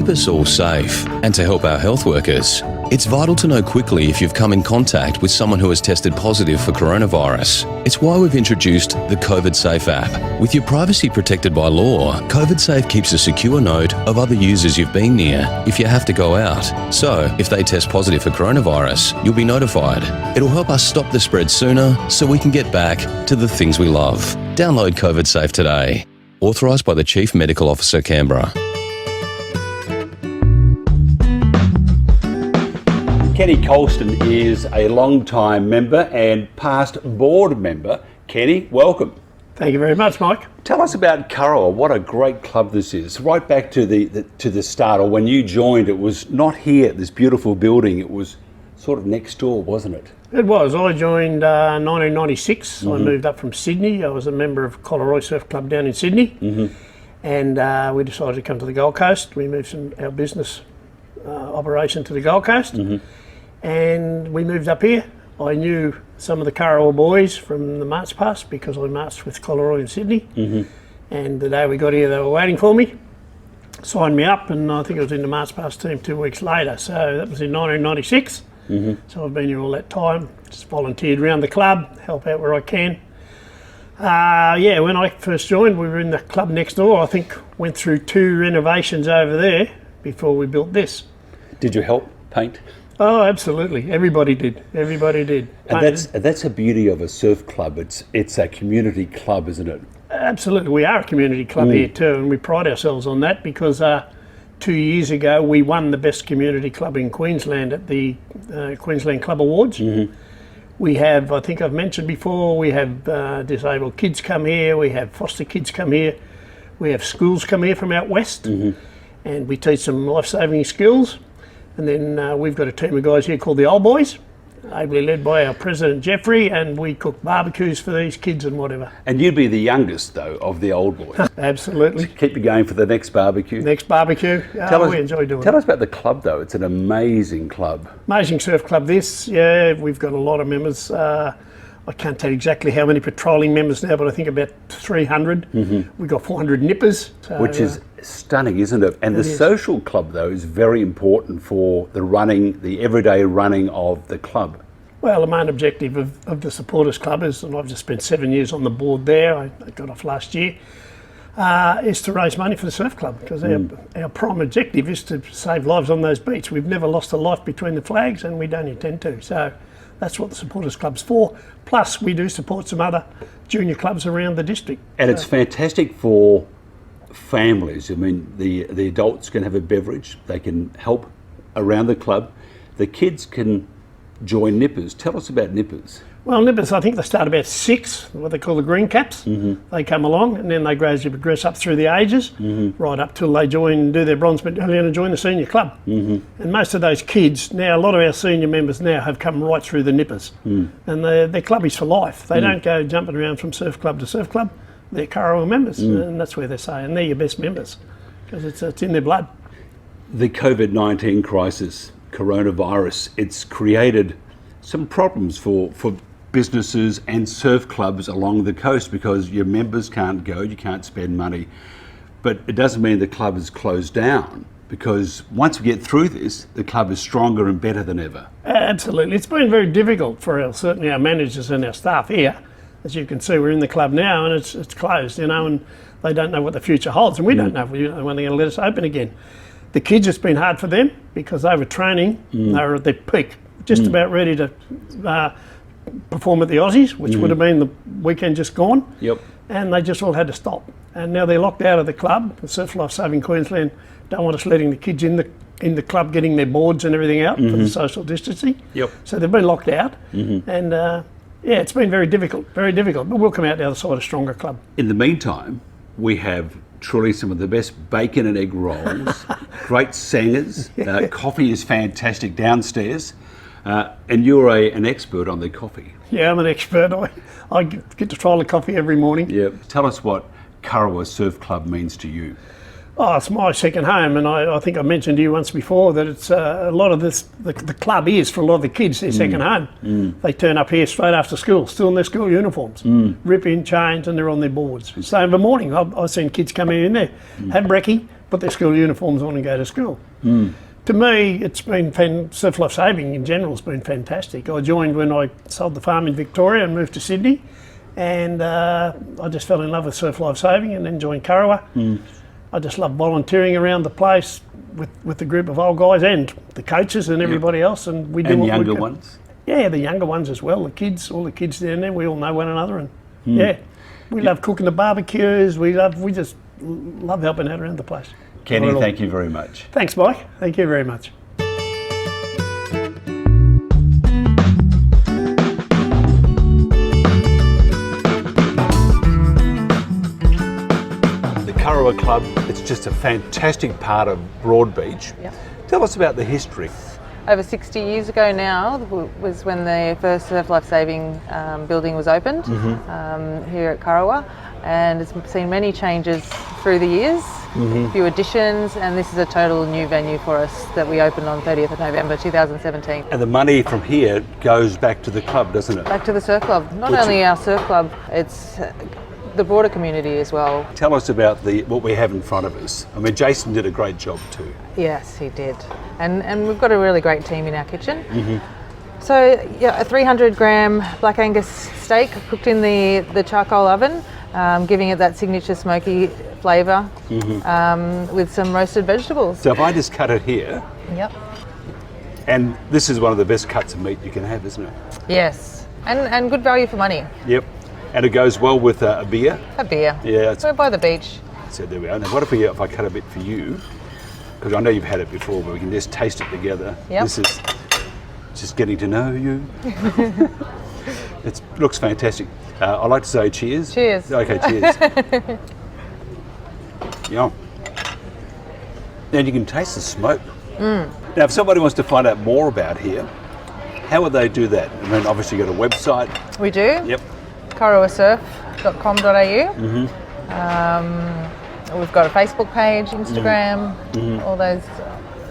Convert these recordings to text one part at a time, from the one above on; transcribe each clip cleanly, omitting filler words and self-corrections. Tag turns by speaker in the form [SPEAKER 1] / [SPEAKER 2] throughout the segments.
[SPEAKER 1] keep us all safe and to help our health workers, it's vital to know quickly if you've come in contact with someone who has tested positive for coronavirus. It's why we've introduced the COVID Safe app. With your privacy protected by law, COVID Safe keeps a secure note of other users you've been near if you have to go out. So, if they test positive for coronavirus, you'll be notified. It'll help us stop the spread sooner so we can get back to the things we love. Download COVID Safe today. Authorised by the Chief Medical Officer, Canberra.
[SPEAKER 2] Kenny Colston is a long-time member and past board member. Kenny, welcome.
[SPEAKER 3] Thank you very much, Mike.
[SPEAKER 2] Tell us about Kurrawa. What a great club this is. Right back to the start, or when you joined, it was not here, this beautiful building. It was sort of next door, wasn't it?
[SPEAKER 3] It was. I joined 1996. I moved up from Sydney. I was a member of Kurrawa Surf Club down in Sydney. And we decided to come to the Gold Coast. We moved our business operation to the Gold Coast. And we moved up here. I knew some of the Kurrawa boys from the March Pass because I marched with Kurrawa in Sydney. And the day we got here, they were waiting for me, signed me up, and I think I was in the March Pass team 2 weeks later. So that was in 1996. So I've been here all that time, just volunteered around the club, help out where I can. Yeah, when I first joined, we were in the club next door. I think went through 2 renovations over there before we built this.
[SPEAKER 2] Did you help paint?
[SPEAKER 3] Oh, absolutely. Everybody did. Everybody did.
[SPEAKER 2] And that's a beauty of a surf club. It's a community club, isn't it?
[SPEAKER 3] Absolutely. We are a community club here too, and we pride ourselves on that because 2 years ago we won the best community club in Queensland at the Queensland Club Awards. We have, I think I've mentioned before, we have disabled kids come here, we have foster kids come here, we have schools come here from out west, and we teach them life-saving skills. And then we've got a team of guys here called the Old Boys, ably led by our president Jeffrey, and we cook barbecues for these kids and whatever.
[SPEAKER 2] And you'd be the youngest, though, of the Old Boys.
[SPEAKER 3] Absolutely.
[SPEAKER 2] Keep you going for the next barbecue.
[SPEAKER 3] Next barbecue. We enjoy doing it.
[SPEAKER 2] Tell us about the club, though. It's an amazing club.
[SPEAKER 3] Amazing surf club this. Yeah, we've got a lot of members. I can't tell you exactly how many patrolling members now, but I think about 300. We've got 400 nippers. So,
[SPEAKER 2] which is stunning, isn't it? And the social club, though, is very important for the everyday running of the club. Well,
[SPEAKER 3] the main objective of the Supporters Club is, and I've just spent 7 years on the board there, I got off last year, is to raise money for the surf club, because our prime objective is to save lives on those beaches. We've never lost a life between the flags, and we don't intend to. So that's what the Supporters Club's for. Plus, we do support some other junior clubs around the district.
[SPEAKER 2] And it's fantastic for families. I mean, the adults can have a beverage, they can help around the club. The kids can join nippers. Tell us about nippers.
[SPEAKER 3] Well, nippers, I think they start about 6, what they call the green caps. They come along and then they gradually progress up through the ages, right up till they do their bronze medallion and join the senior club. And most of those kids, now a lot of our senior members now have come right through the nippers. And they're clubbies for life. They don't go jumping around from surf club to surf club. They're Kurrawa members, and that's where they say, and they're your best members, because it's in their blood.
[SPEAKER 2] The COVID-19 crisis, coronavirus, it's created some problems for businesses and surf clubs along the coast because your members can't go, you can't spend money. But it doesn't mean the club is closed down, because once we get through this, the club is stronger and better than ever.
[SPEAKER 3] Absolutely. It's been very difficult for certainly our managers and our staff here. As you can see, we're in the club now and it's closed, and they don't know what the future holds, and we don't know when they're going to let us open again. The kids, it's been hard for them because they were training, they were at their peak, just about ready to perform at the Aussies, which would have been the weekend just gone. And they just all had to stop. And now they're locked out of the club. The Surf Life Saving Queensland don't want us letting the kids in the club getting their boards and everything out for the social distancing. So they've been locked out. And yeah, it's been very difficult, but we'll come out the other side a stronger club.
[SPEAKER 2] In the meantime, we have truly some of the best bacon and egg rolls, great singers, coffee is fantastic downstairs, and you're an expert on the coffee.
[SPEAKER 3] Yeah, I'm an expert. I get to try the coffee every morning.
[SPEAKER 2] Tell us what Kurrawa Surf Club means to you.
[SPEAKER 3] Oh, it's my second home, and I think I mentioned to you once before that it's a lot of this, the club is for a lot of the kids their second home. They turn up here straight after school, still in their school uniforms, rip in, change, and they're on their boards. So in the morning, I've seen kids come in there, have brekkie, put their school uniforms on and go to school. To me, it's been surf life saving in general has been fantastic. I joined when I sold the farm in Victoria and moved to Sydney, and I just fell in love with surf life saving and then joined Kurrawa. I just love volunteering around the place with the group of old guys and the coaches and everybody else, and we do.
[SPEAKER 2] And
[SPEAKER 3] what
[SPEAKER 2] younger
[SPEAKER 3] we can.
[SPEAKER 2] ones.
[SPEAKER 3] Yeah, the younger ones as well. The kids, all the kids down there, we all know one another, and yeah, we love cooking the barbecues. We just love helping out around the place.
[SPEAKER 2] Kenny, thank you very much.
[SPEAKER 3] Thanks, Mike. Thank you very much.
[SPEAKER 2] The Kurrawa Club, it's just a fantastic part of Broadbeach.
[SPEAKER 4] Yep.
[SPEAKER 2] Tell us about the history.
[SPEAKER 4] Over 60 years ago now was when the first surf life saving building was opened here at Kurrawa, and it's seen many changes through the years, a few additions, and this is a total new venue for us that we opened on 30th of November 2017.
[SPEAKER 2] And the money from here goes back to the club, doesn't it?
[SPEAKER 4] Back to the surf club. Not only our surf club, it's the broader community as well.
[SPEAKER 2] Tell us about what we have in front of us. I mean, Jason did a great job too.
[SPEAKER 4] Yes, he did. And we've got a really great team in our kitchen. So yeah, a 300 gram Black Angus steak cooked in the charcoal oven, giving it that signature smoky flavour with some roasted vegetables.
[SPEAKER 2] So if I just cut it here,
[SPEAKER 4] Yep.
[SPEAKER 2] and this is one of the best cuts of meat you can have, isn't it?
[SPEAKER 4] Yes, and good value for money.
[SPEAKER 2] Yep. And it goes well with a beer.
[SPEAKER 4] A beer.
[SPEAKER 2] Yeah. It's,
[SPEAKER 4] We're by the beach.
[SPEAKER 2] so there we are. Now what if I cut a bit for you? Because I know you've had it before, but we can just taste it together.
[SPEAKER 4] Yep.
[SPEAKER 2] This is just getting to know you. It looks fantastic. I'd like to say cheers.
[SPEAKER 4] Cheers.
[SPEAKER 2] Okay, cheers. Yeah. And you can taste the smoke. Now, if somebody wants to find out more about here, how would they do that? I mean, obviously you've got a website.
[SPEAKER 4] We do.
[SPEAKER 2] Yep.
[SPEAKER 4] kurrawasurf.com.au. We've got a Facebook page, Instagram, all those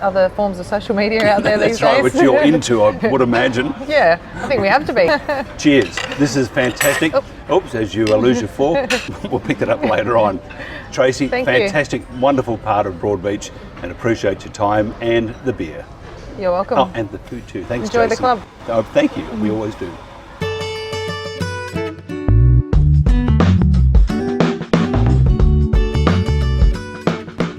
[SPEAKER 4] other forms of social media out there these
[SPEAKER 2] That's right,
[SPEAKER 4] days.
[SPEAKER 2] which you're into, I would imagine.
[SPEAKER 4] Yeah, I think we have to be.
[SPEAKER 2] Cheers. This is fantastic. Oops, as you lose your fork, we'll pick that up later on. Tracy,
[SPEAKER 4] Thank you.
[SPEAKER 2] fantastic, wonderful part of Broadbeach, and appreciate your time and the beer.
[SPEAKER 4] You're welcome.
[SPEAKER 2] Oh, and the food too. Thanks,
[SPEAKER 4] Enjoy the
[SPEAKER 2] Jason.
[SPEAKER 4] club.
[SPEAKER 2] Oh, thank you. We always do.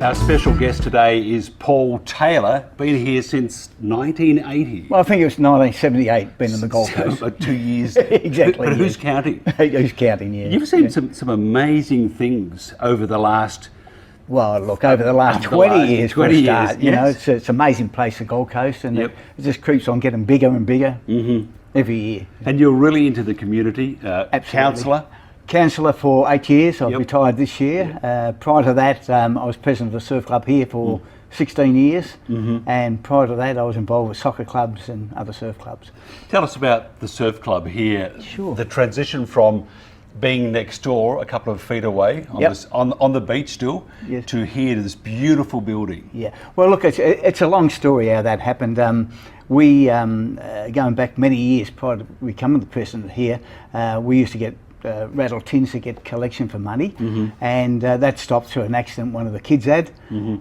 [SPEAKER 2] Our special guest today is Paul Taylor, been here since 1980.
[SPEAKER 5] Well, I think it was 1978, been in the Gold Coast.
[SPEAKER 2] About 2 years.
[SPEAKER 5] Exactly.
[SPEAKER 2] But
[SPEAKER 5] yeah.
[SPEAKER 2] who's counting?
[SPEAKER 5] Who's counting, yeah.
[SPEAKER 2] You've seen some amazing things over the last...
[SPEAKER 5] Well, look, over the last
[SPEAKER 2] Over the
[SPEAKER 5] 20
[SPEAKER 2] last
[SPEAKER 5] years,
[SPEAKER 2] 20
[SPEAKER 5] for a start,
[SPEAKER 2] years,
[SPEAKER 5] you know,
[SPEAKER 2] yes.
[SPEAKER 5] it's an amazing place, the Gold Coast, and
[SPEAKER 2] Yep.
[SPEAKER 5] it just keeps on getting bigger and bigger every year.
[SPEAKER 2] And you're really into the community, councillor.
[SPEAKER 5] Councillor for 8 years. I've
[SPEAKER 2] Yep.
[SPEAKER 5] retired this year. Prior to that, I was president of the surf club here for 16 years, and prior to that, I was involved with soccer clubs and other surf clubs.
[SPEAKER 2] Tell us about the surf club here.
[SPEAKER 5] Sure.
[SPEAKER 2] The transition from being next door, a couple of feet away, on,
[SPEAKER 5] Yep.
[SPEAKER 2] on the beach still,
[SPEAKER 5] Yes.
[SPEAKER 2] to here to this beautiful building.
[SPEAKER 5] Yeah, well, look, it's a long story how that happened. We, going back many years prior to becoming the president here, we used to get rattle tins to get collection for money, and that stopped through an accident one of the kids had,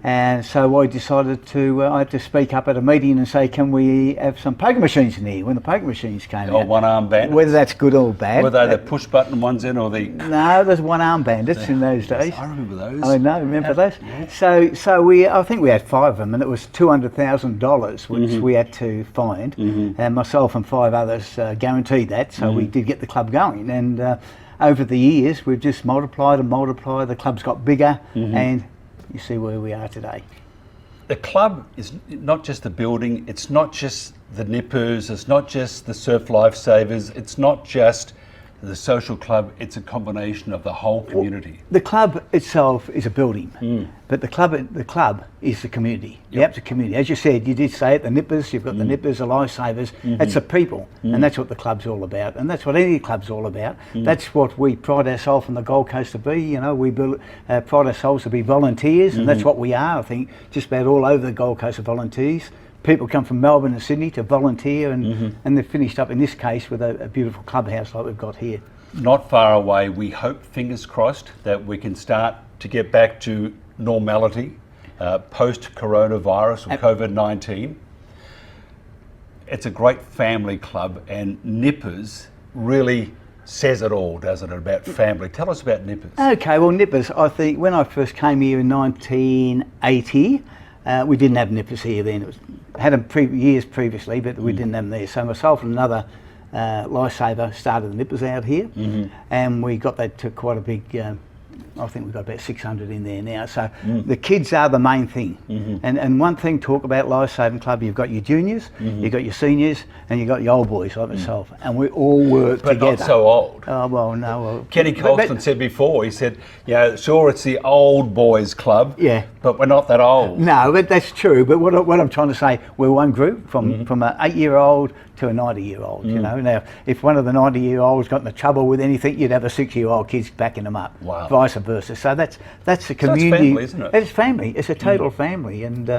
[SPEAKER 5] and so I decided I had to speak up at a meeting and say, can we have some poker machines in here when the poker machines came
[SPEAKER 2] Or
[SPEAKER 5] out?
[SPEAKER 2] one-arm bandits.
[SPEAKER 5] Whether that's good or bad.
[SPEAKER 2] Were they the push-button ones in, or the...
[SPEAKER 5] No, there's one-arm bandits in those days.
[SPEAKER 2] I remember those.
[SPEAKER 5] I know, remember those?
[SPEAKER 2] yeah.
[SPEAKER 5] So I think we had 5 of them, and it was $200,000 which we had to find, and myself and 5 others guaranteed that, so we did get the club going, and over the years we've just multiplied and multiplied. The club's got bigger, and you see where we are today.
[SPEAKER 2] The club is not just the building, it's not just the nippers, it's not just the surf lifesavers, it's not just the social club, it's a combination of the whole community.
[SPEAKER 5] The club itself is a building, but the club is the community.
[SPEAKER 2] Yep.
[SPEAKER 5] Yep, the community. As you said, you did say it, the nippers, you've got the nippers, the lifesavers, it's the people, and that's what the club's all about, and that's what any club's all about. That's what we pride ourselves on the Gold Coast to be, you know, we pride ourselves to be volunteers, and that's what we are. I think just about all over the Gold Coast are volunteers. People come from Melbourne and Sydney to volunteer, and they've finished up in this case with a beautiful clubhouse like we've got here.
[SPEAKER 2] Not far away, we hope, fingers crossed, that we can start to get back to normality post-coronavirus or COVID-19. It's a great family club, and Nippers really says it all, doesn't it, about family? Tell us about Nippers.
[SPEAKER 5] Okay, well, Nippers, I think when I first came here in 1980, we didn't have Nippers here then. It was, had them years previously, but we didn't have them there. So myself and another lifesaver started the Nippers out here, and we got that to quite a big, I think we've got about 600 in there now. So the kids are the main thing. And one thing, talk about Lifesaving Club, you've got your juniors, you've got your seniors, and you've got your old boys like myself. And we all work together.
[SPEAKER 2] But not so old.
[SPEAKER 5] Oh, well, no. Well,
[SPEAKER 2] Kenny Colston said before, he said, yeah, sure, it's the old boys club,
[SPEAKER 5] yeah,
[SPEAKER 2] but we're not that old.
[SPEAKER 5] No, but that's true. But what I'm trying to say, we're one group from an 8-year-old to a 90-year-old, you know. Now, if one of the 90-year-olds got into trouble with anything, you'd have a 6-year-old kids backing them up.
[SPEAKER 2] Wow.
[SPEAKER 5] Vice versa. So that's a community.
[SPEAKER 2] So it's family, isn't it?
[SPEAKER 5] It's family. It's a total family, and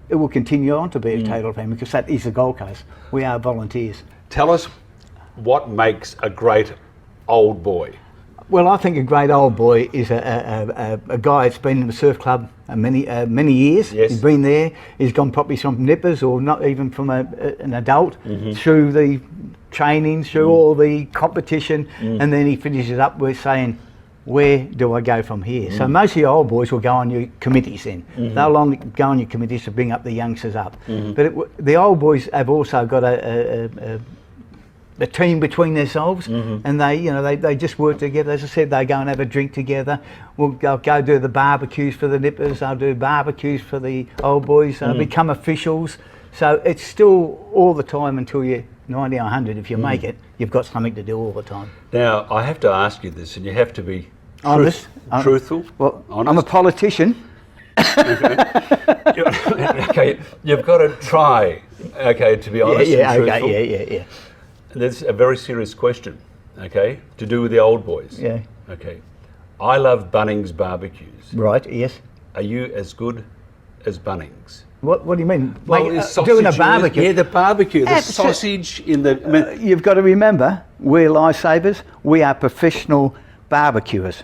[SPEAKER 5] it will continue on to be a total family because that is the Gold Coast. We are volunteers.
[SPEAKER 2] Tell us what makes a great old boy.
[SPEAKER 5] Well, I think a great old boy is a guy that's been in the surf club many years.
[SPEAKER 2] Yes.
[SPEAKER 5] He's been there. He's gone probably from Nippers or not even from an adult through the training, through all the competition, and then he finishes up with saying, where do I go from here? So most of your old boys will go on your committees then. They'll go on your committees to bring up the youngsters up. But the old boys have also got a team between themselves, and they just work together. As I said, they go and have a drink together. They'll go do the barbecues for the Nippers. They'll do barbecues for the old boys. They'll become officials. So it's still all the time until you're 90 or 100. If you make it, you've got something to do all the time.
[SPEAKER 2] Now, I have to ask you this, and you have to be
[SPEAKER 5] Honest.
[SPEAKER 2] truthful.
[SPEAKER 5] Well,
[SPEAKER 2] honest.
[SPEAKER 5] I'm a politician.
[SPEAKER 2] Okay, you've got to try, to be honest and truthful.
[SPEAKER 5] Yeah.
[SPEAKER 2] That's a very serious question, to do with the old boys.
[SPEAKER 5] Yeah.
[SPEAKER 2] Okay. I love Bunnings barbecues.
[SPEAKER 5] Right, yes.
[SPEAKER 2] Are you as good as Bunnings?
[SPEAKER 5] What do you mean?
[SPEAKER 2] Well,
[SPEAKER 5] Doing a barbecue?
[SPEAKER 2] Yeah, the barbecue, the sausage in the...
[SPEAKER 5] You've got to remember, we're lifesavers. We are professional barbecuers.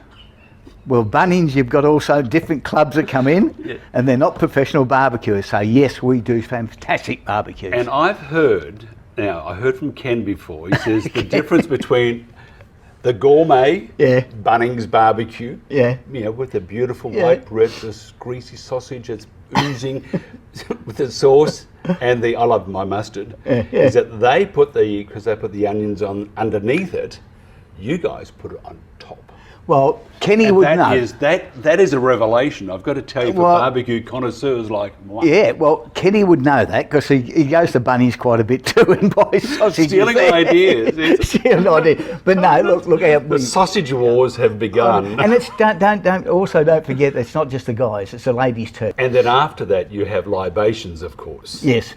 [SPEAKER 5] Well, Bunnings, you've got also different clubs that come in, and they're not professional barbecuers. So yes, we do fantastic barbecues.
[SPEAKER 2] And I've heard... Now, I heard from Ken before, he says the difference between the gourmet Bunnings barbecue, with the beautiful white bread, this greasy sausage that's oozing with the sauce, and I love my mustard, is that because they put the onions on underneath it, you guys put it on top.
[SPEAKER 5] Well, Kenny would know.
[SPEAKER 2] That is a revelation, I've got to tell you, for barbecue connoisseurs like mine.
[SPEAKER 5] Yeah, well, Kenny would know that because he goes to Bunnings quite a bit too and buys sausages.
[SPEAKER 2] Stealing ideas.
[SPEAKER 5] Stealing ideas. But no, look how
[SPEAKER 2] the sausage wars have begun.
[SPEAKER 5] And it's don't forget, it's not just the guys; it's the ladies too.
[SPEAKER 2] And then after that, you have libations, of course.
[SPEAKER 5] Yes.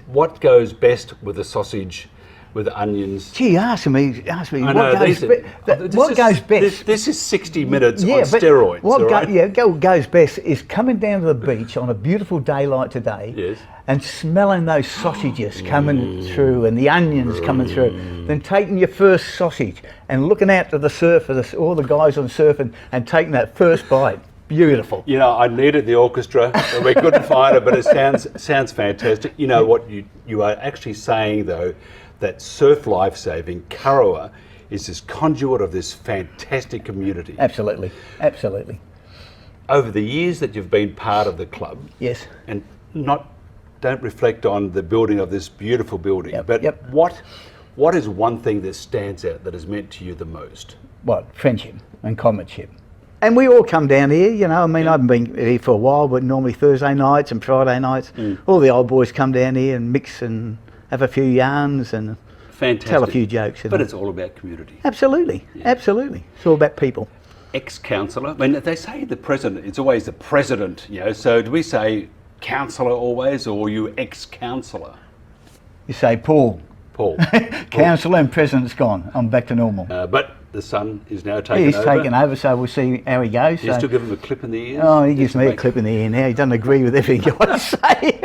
[SPEAKER 2] What goes best with the sausage? With the onions.
[SPEAKER 5] Gee, ask me what goes best.
[SPEAKER 2] This is 60 minutes on steroids.
[SPEAKER 5] What goes best is coming down to the beach on a beautiful day like today, and smelling those sausages coming through and the onions coming through. Then taking your first sausage and looking out to the surf, all the guys on surf, and taking that first bite. Beautiful.
[SPEAKER 2] I needed the orchestra, but we couldn't find it. But it sounds fantastic. You know what you are actually saying though. That Surf Lifesaving, Kurrawa, is this conduit of this fantastic community.
[SPEAKER 5] Absolutely.
[SPEAKER 2] Over the years that you've been part of the club, and don't reflect on the building of this beautiful building, what is one thing that stands out that has meant to you the most?
[SPEAKER 5] What? Friendship and comradeship. And we all come down here, I haven't been here for a while, but normally Thursday nights and Friday nights, all the old boys come down here and mix and have a few yarns and tell a few jokes.
[SPEAKER 2] But it's all about community.
[SPEAKER 5] Absolutely. It's all about people.
[SPEAKER 2] Ex-councillor, they say the president, it's always the president, so do we say councillor always, or are you ex-councillor?
[SPEAKER 5] You say Paul. Councillor and president's gone. I'm back to normal.
[SPEAKER 2] But the son is now taken over.
[SPEAKER 5] He's taken over, so we'll see how he goes.
[SPEAKER 2] You still give him a clip in the ears?
[SPEAKER 5] Oh, he gives me a clip in the ear now. He doesn't agree with everything I say.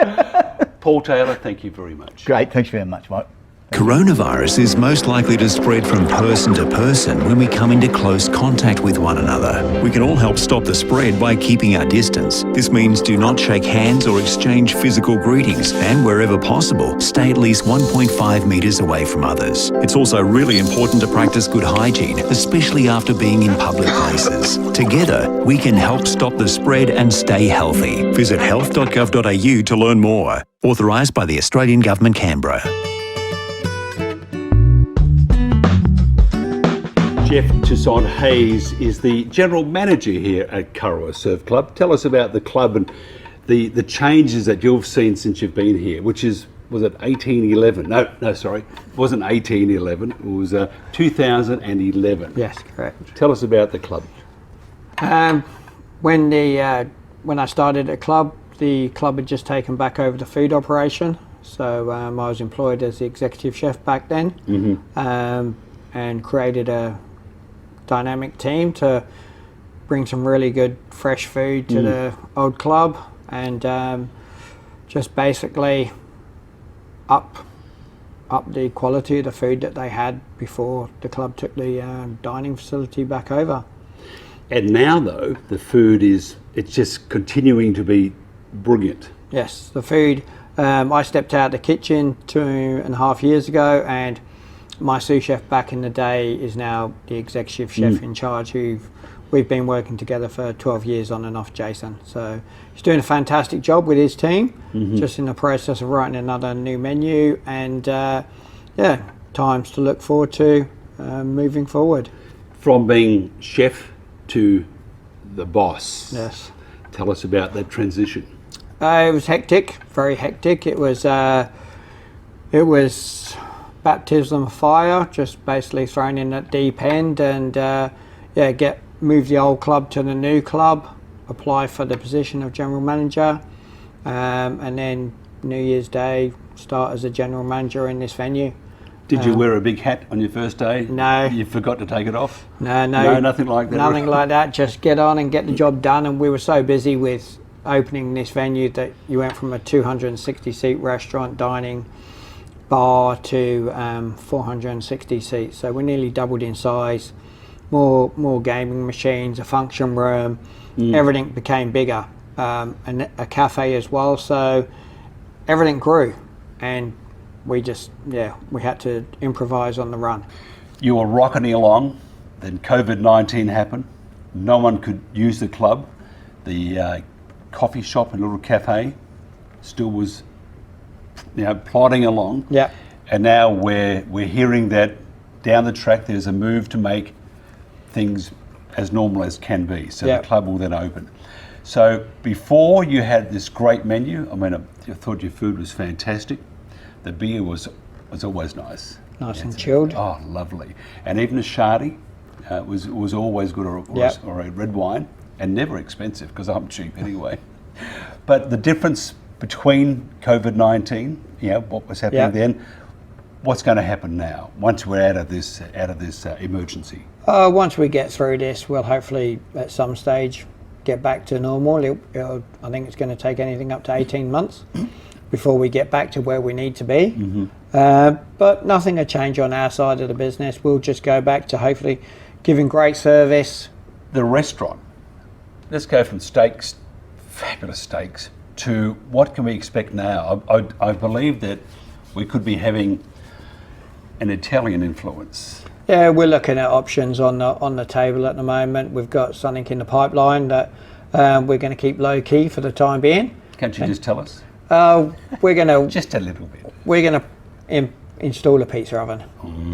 [SPEAKER 2] Paul Taylor, thank you very much.
[SPEAKER 5] Great, thanks very much, Mike.
[SPEAKER 6] Coronavirus is most likely to spread from person to person when we come into close contact with one another. We can all help stop the spread by keeping our distance. This means do not shake hands or exchange physical greetings, and wherever possible, stay at least 1.5 metres away from others. It's also really important to practice good hygiene, especially after being in public places. Together, we can help stop the spread and stay healthy. Visit health.gov.au to learn more. Authorised by the Australian Government, Canberra.
[SPEAKER 2] Jeff Toussaint Hayes is the General Manager here at Kurrawa Surf Club. Tell us about the club and the changes that you've seen since you've been here, which is, was it 1811? No, sorry, it wasn't 1811, it was 2011.
[SPEAKER 7] Yes, correct.
[SPEAKER 2] Tell us about the club.
[SPEAKER 7] When I started at the club had just taken back over the food operation, so I was employed as the executive chef back then, and created a dynamic team to bring some really good fresh food to the old club, and just basically up the quality of the food that they had before the club took the dining facility back over.
[SPEAKER 2] And now though, the food it's just continuing to be brilliant.
[SPEAKER 7] Yes, the food, I stepped out of the kitchen 2.5 years ago, and my sous chef back in the day is now the executive chef in charge, we've been working together for 12 years on and off, Jason. So he's doing a fantastic job with his team, just in the process of writing another new menu, and yeah, times to look forward to moving forward.
[SPEAKER 2] From being chef to the boss.
[SPEAKER 7] Yes.
[SPEAKER 2] Tell us about that transition.
[SPEAKER 7] It was hectic, very hectic. It was baptism of fire, just basically thrown in at deep end, and move the old club to the new club, apply for the position of general manager, and then New Year's Day start as a general manager in this venue.
[SPEAKER 2] Did you wear a big hat on your first day?
[SPEAKER 7] No.
[SPEAKER 2] You forgot to take it off?
[SPEAKER 7] No,
[SPEAKER 2] nothing like that.
[SPEAKER 7] Nothing like that. Just get on and get the job done. And we were so busy with opening this venue that you went from a 260 seat restaurant dining bar to 460 seats. So we nearly doubled in size. More gaming machines, a function room. Everything became bigger, and a cafe as well. So everything grew, and we had to improvise on the run.
[SPEAKER 2] You were rocketing along, then COVID-19 happened. No one could use the club. The coffee shop and little cafe still was, plodding along.
[SPEAKER 7] Yeah.
[SPEAKER 2] And now we're hearing that down the track there's a move to make things as normal as can be. So the club will then open. So before you had this great menu, I mean, I thought your food was fantastic. The beer was always nice.
[SPEAKER 7] Nice and chilled.
[SPEAKER 2] Oh, lovely. And even a shardy was always good, or a red wine, and never expensive because I'm cheap anyway. But the difference between COVID-19, what was happening then, what's going to happen now once we're out of this emergency?
[SPEAKER 7] Once we get through this, we'll hopefully at some stage get back to normal. I think it's going to take anything up to 18 months before we get back to where we need to be. But nothing will change on our side of the business. We'll just go back to hopefully giving great service.
[SPEAKER 2] The restaurant, let's go from steaks, fabulous steaks, to what can we expect now? I believe that we could be having an Italian influence.
[SPEAKER 7] Yeah, we're looking at options on the table at the moment. We've got something in the pipeline that we're going to keep low key for the time being.
[SPEAKER 2] Can't you just tell us?
[SPEAKER 7] We're going to
[SPEAKER 2] just a little bit.
[SPEAKER 7] We're going to install a pizza oven.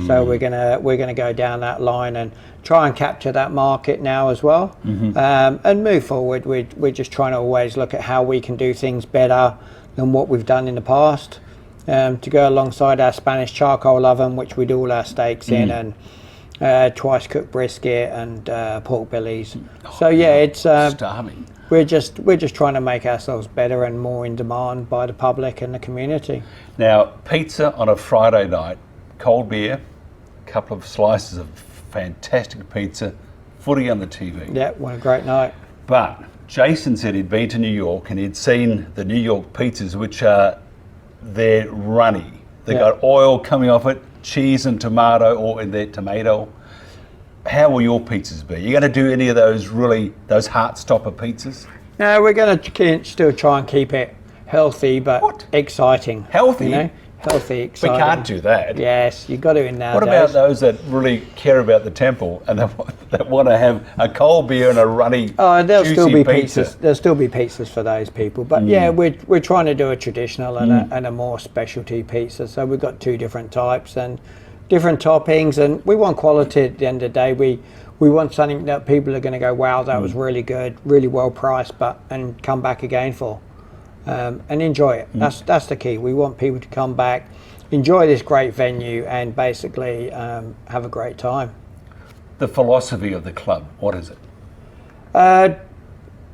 [SPEAKER 7] So we're going to go down that line and try and capture that market now as well, and move forward. We're just trying to always look at how we can do things better than what we've done in the past, to go alongside our Spanish charcoal oven, which we do all our steaks in, and twice cooked brisket and pork bellies. So it's
[SPEAKER 2] starving.
[SPEAKER 7] We're just trying to make ourselves better and more in demand by the public and the community.
[SPEAKER 2] Now, pizza on a Friday night, cold beer, a couple of slices of fantastic pizza, footy on the TV.
[SPEAKER 7] Yeah, what a great night.
[SPEAKER 2] But Jason said he'd been to New York and he'd seen the New York pizzas, which are, they're runny. They've got oil coming off it, cheese and tomato, or in their tomato. How will your pizzas be? You going to do any of those heart stopper pizzas?
[SPEAKER 7] No, we're going to still try and keep it healthy, but exciting.
[SPEAKER 2] Healthy?
[SPEAKER 7] You know? Healthy, exciting.
[SPEAKER 2] We can't do that.
[SPEAKER 7] Yes, you've got to in nowadays.
[SPEAKER 2] What about those that really care about the temple and that want to have a cold beer and a runny,
[SPEAKER 7] there'll
[SPEAKER 2] juicy
[SPEAKER 7] still be
[SPEAKER 2] pizza?
[SPEAKER 7] pizzas. There'll still be pizzas for those people, but yeah, we're trying to do a traditional and a more specialty pizza. So we've got 2 different types and different toppings, and we want quality at the end of the day. We want something that people are going to go, wow, that was really good, really well priced, and come back again for. And enjoy it. That's the key. We want people to come back, enjoy this great venue, and basically have a great time.
[SPEAKER 2] The philosophy of the club, what is it?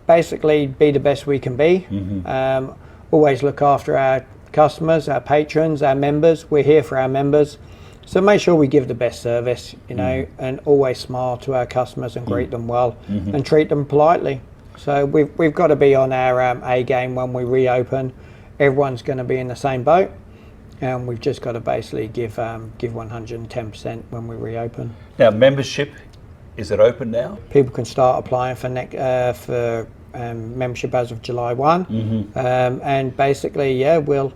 [SPEAKER 7] Basically, be the best we can be. Always look after our customers, our patrons, our members. We're here for our members. So make sure we give the best service, you know, and always smile to our customers and greet them well and treat them politely. So we've got to be on our A game when we reopen. Everyone's going to be in the same boat, and we've just got to basically give 110% when we reopen.
[SPEAKER 2] Now, membership, is it open now?
[SPEAKER 7] People can start applying for membership as of July 1, and basically, yeah, we'll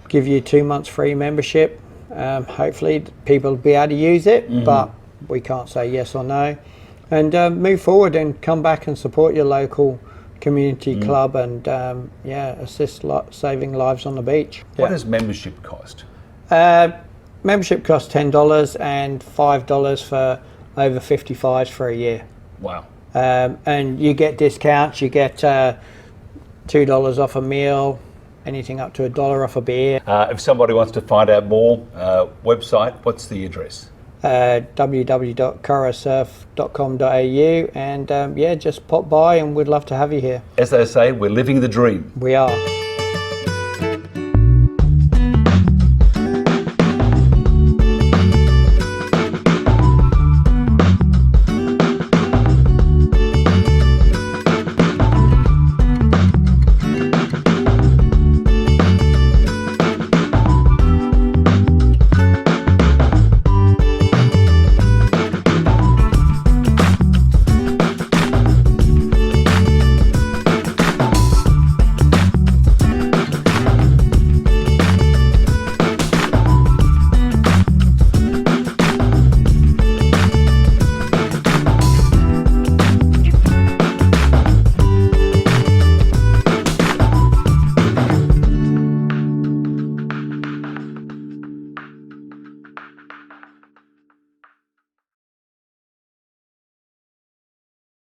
[SPEAKER 7] give you 2 months free membership. Hopefully, people will be able to use it, but we can't say yes or no. And move forward and come back and support your local community club and assist saving lives on the beach.
[SPEAKER 2] What does membership cost?
[SPEAKER 7] Membership costs $10 and $5 for over 55s for a year.
[SPEAKER 2] Wow.
[SPEAKER 7] And you get discounts. You get $2 off a meal, anything up to $1 off a beer.
[SPEAKER 2] If somebody wants to find out more, website, what's the address?
[SPEAKER 7] www.kurrawasurf.com.au, and just pop by, and we'd love to have you here.
[SPEAKER 2] As they say, we're living the dream.
[SPEAKER 7] We are.